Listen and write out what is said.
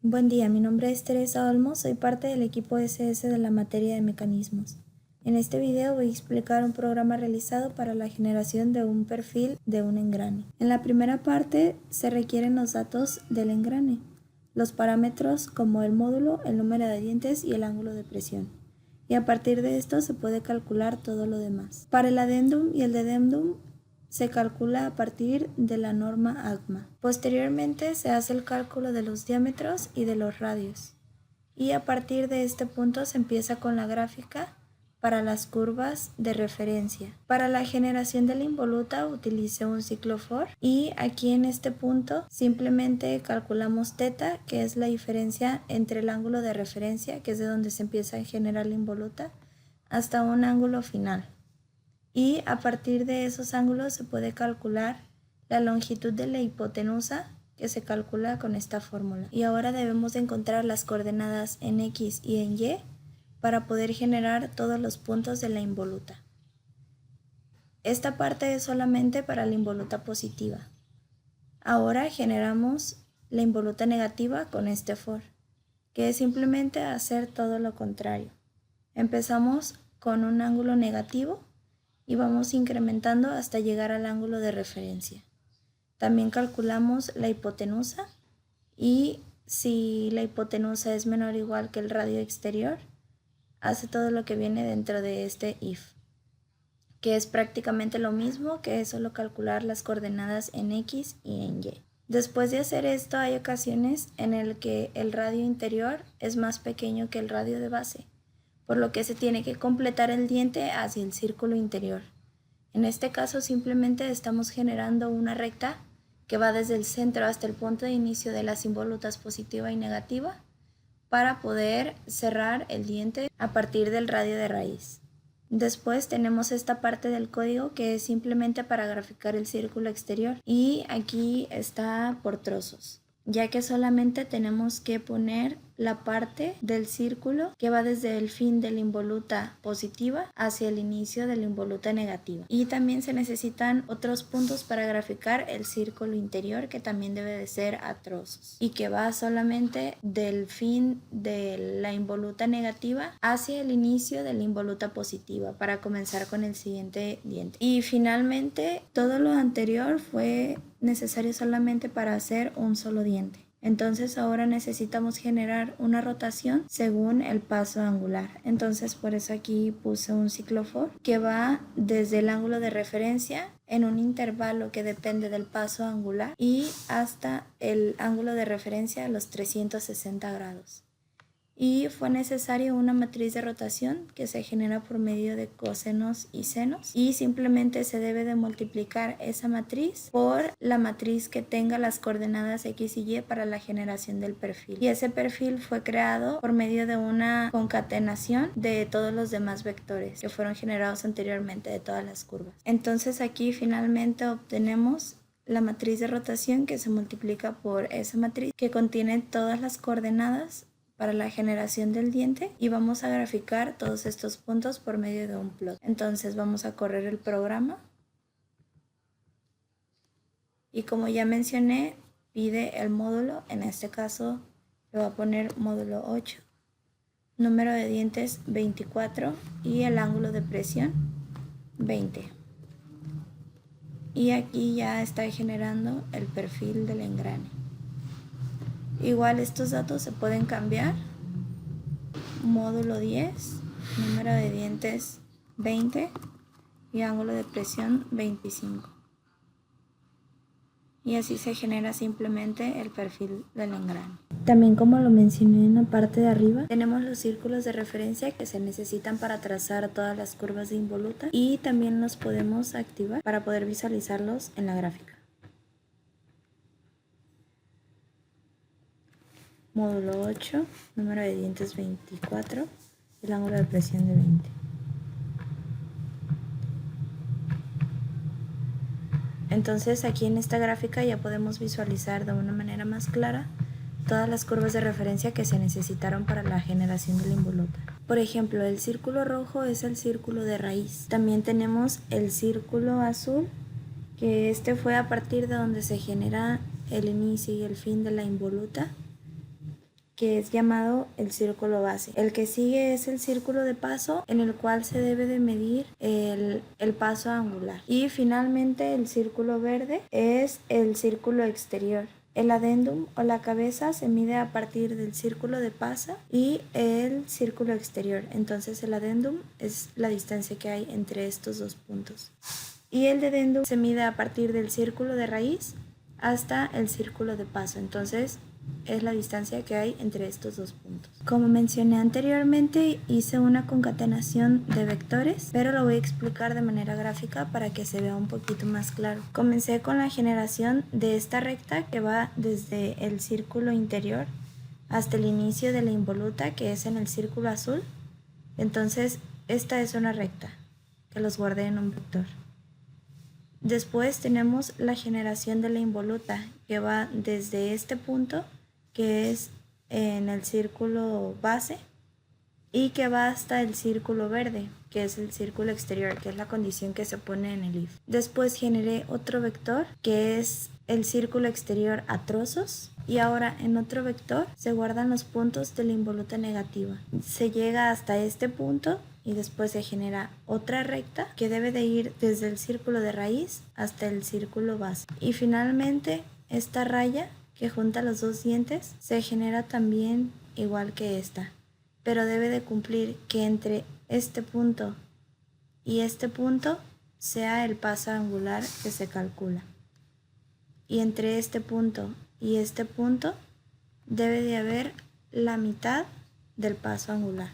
Buen día, mi nombre es Teresa Olmos, soy parte del equipo SS de la materia de mecanismos. En este video voy a explicar un programa realizado para la generación de un perfil de un engrane. En la primera parte se requieren los datos del engrane, los parámetros como el módulo, el número de dientes y el ángulo de presión. Y a partir de esto se puede calcular todo lo demás. Para el adendum y el dedendum se calcula a partir de la norma AGMA. Posteriormente se hace el cálculo de los diámetros y de los radios. Y a partir de este punto se empieza con la gráfica para las curvas de referencia. Para la generación de la involuta utilicé un ciclo for y aquí en este punto simplemente calculamos θ, que es la diferencia entre el ángulo de referencia, que es de donde se empieza a generar la involuta, hasta un ángulo final. Y a partir de esos ángulos se puede calcular la longitud de la hipotenusa, que se calcula con esta fórmula. Y ahora debemos de encontrar las coordenadas en X y en Y para poder generar todos los puntos de la involuta. Esta parte es solamente para la involuta positiva. Ahora generamos la involuta negativa con este for, que es simplemente hacer todo lo contrario. Empezamos con un ángulo negativo y vamos incrementando hasta llegar al ángulo de referencia. También calculamos la hipotenusa y si la hipotenusa es menor o igual que el radio exterior, hace todo lo que viene dentro de este if, que es prácticamente lo mismo que solo calcular las coordenadas en X y en Y. Después de hacer esto, hay ocasiones en el que el radio interior es más pequeño que el radio de base, por lo que se tiene que completar el diente hacia el círculo interior. En este caso simplemente estamos generando una recta que va desde el centro hasta el punto de inicio de las involutas positiva y negativa para poder cerrar el diente a partir del radio de raíz. Después tenemos esta parte del código que es simplemente para graficar el círculo exterior y aquí está por trozos, ya que solamente tenemos que poner la parte del círculo que va desde el fin de la involuta positiva hacia el inicio de la involuta negativa. Y también se necesitan otros puntos para graficar el círculo interior, que también debe de ser a trozos y que va solamente del fin de la involuta negativa hacia el inicio de la involuta positiva para comenzar con el siguiente diente. Y finalmente todo lo anterior fue necesario solamente para hacer un solo diente. Entonces ahora necesitamos generar una rotación según el paso angular. Entonces por eso aquí puse un ciclo for que va desde el ángulo de referencia en un intervalo que depende del paso angular y hasta el ángulo de referencia a los 360 grados. Y fue necesaria una matriz de rotación que se genera por medio de cosenos y senos y simplemente se debe de multiplicar esa matriz por la matriz que tenga las coordenadas X y Y para la generación del perfil. Y ese perfil fue creado por medio de una concatenación de todos los demás vectores que fueron generados anteriormente de todas las curvas. Entonces aquí finalmente obtenemos la matriz de rotación que se multiplica por esa matriz que contiene todas las coordenadas para la generación del diente y vamos a graficar todos estos puntos por medio de un plot. Entonces vamos a correr el programa y como ya mencioné pide el módulo, en este caso le voy a poner módulo 8, número de dientes 24 y el ángulo de presión 20. Y aquí ya está generando el perfil del engrane. Igual estos datos se pueden cambiar. Módulo 10, número de dientes 20 y ángulo de presión 25. Y así se genera simplemente el perfil del engrane. También, como lo mencioné en la parte de arriba, tenemos los círculos de referencia que se necesitan para trazar todas las curvas de involuta y también los podemos activar para poder visualizarlos en la gráfica. Módulo 8, número de dientes 24, el ángulo de presión de 20. Entonces aquí en esta gráfica ya podemos visualizar de una manera más clara todas las curvas de referencia que se necesitaron para la generación de la involuta. Por ejemplo, el círculo rojo es el círculo de raíz. También tenemos el círculo azul, que este fue a partir de donde se genera el inicio y el fin de la involuta. que es llamado el círculo base. El que sigue es el círculo de paso, en el cual se debe de medir el paso angular. Y finalmente el círculo verde es el círculo exterior. El adendum o la cabeza se mide a partir del círculo de paso y el círculo exterior. Entonces el adendum es la distancia que hay entre estos dos puntos. Y el dedendum se mide a partir del círculo de raíz hasta el círculo de paso. Entonces es la distancia que hay entre estos dos puntos. Como mencioné anteriormente, hice una concatenación de vectores, pero lo voy a explicar de manera gráfica para que se vea un poquito más claro. Comencé con la generación de esta recta que va desde el círculo interior hasta el inicio de la involuta, que es en el círculo azul. Entonces esta es una recta que los guardé en un vector. Después tenemos la generación de la involuta, que va desde este punto, que es en el círculo base, y que va hasta el círculo verde, que es el círculo exterior, que es la condición que se pone en el if. Después generé otro vector, que es el círculo exterior a trozos, y ahora en otro vector se guardan los puntos de la involuta negativa. Se llega hasta este punto y después se genera otra recta que debe de ir desde el círculo de raíz hasta el círculo base. Y finalmente esta raya que junta los dos dientes se genera también igual que esta, pero debe de cumplir que entre este punto y este punto sea el paso angular que se calcula. Y entre este punto y este punto debe de haber la mitad del paso angular.